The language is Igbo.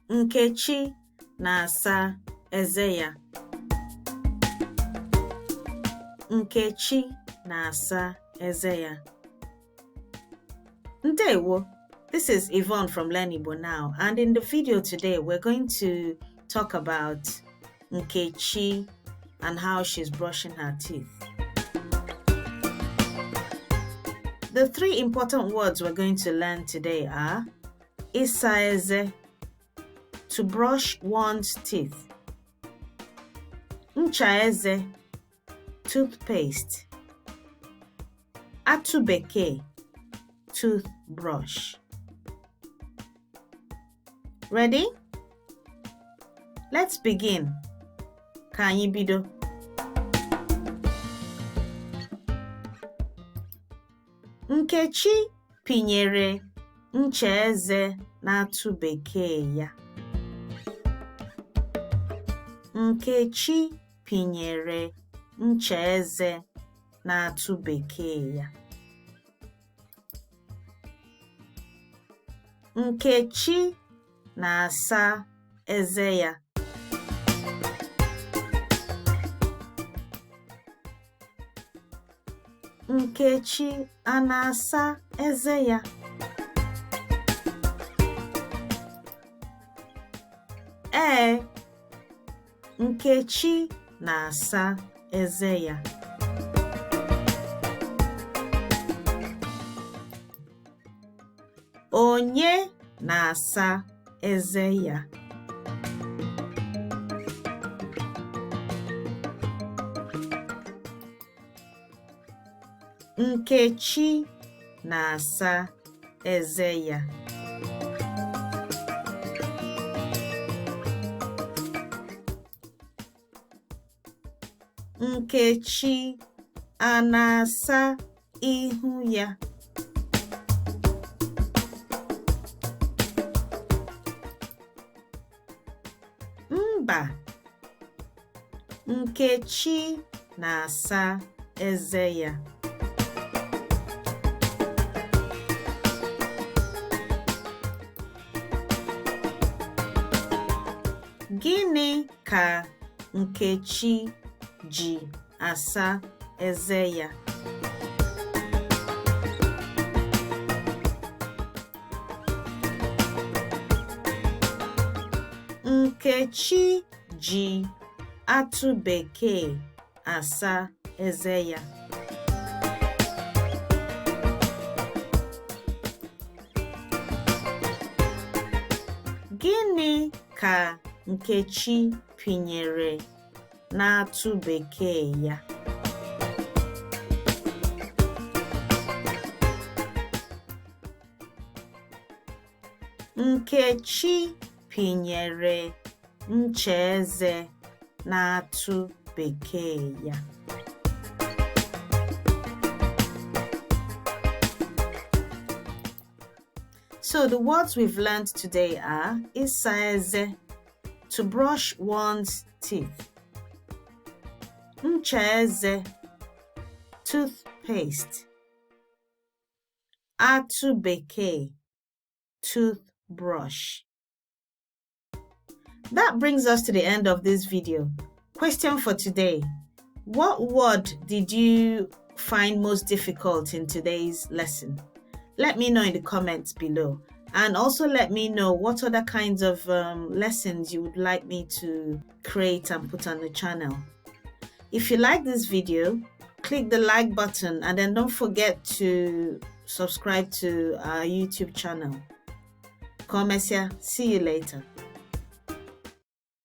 Nkechi na-asa eze ya. Nkechi na-asa eze ya. Ndewo. This is Yvonne from Learn Igbo Now, and in the video today we're going to talk about Nkechi and how she's brushing her teeth. The three important words we're going to learn today are Nchaeze, to brush one's teeth; Nchaeze, toothpaste; Atubeke, toothbrush. Ready? Let's begin. Ka anyị bido. Nkechi pinyere Nchaeze na-atụbekee ya. Nkechi pinyere Nchaeze na-atụbekee ya. Nkechi na-asa eze ya. Nkechi a na-asa eze ya? Ee, Nkechi na-asa eze ya. Onye na-asa eze ya? Nkechi na-asa eze ya. Nkechi a na-asa ihu ya? Mba, Nkechi na-asa eze ya. Gịnị ka Nkechi ji asa eze ya? Nkechi ji atụbekee asa eze ya. Gịnị ka Nkechi pinyere na-atụbekee ya? Nkechi pinyere Nchaeze na-atụbekee ya. So the words we've learned today are Nchaeze, to brush one's teeth; Nchaeze, toothpaste; Atubeke, toothbrush. That brings us to the end of this video. Question for today: what word did you find most difficult in today's lesson? Let me know in the comments below. And also let me know what other kinds of lessons you would like me to create and put on the channel. If you like this video, click the like button and then don't forget to subscribe to our YouTube channel. Komesia, see you later.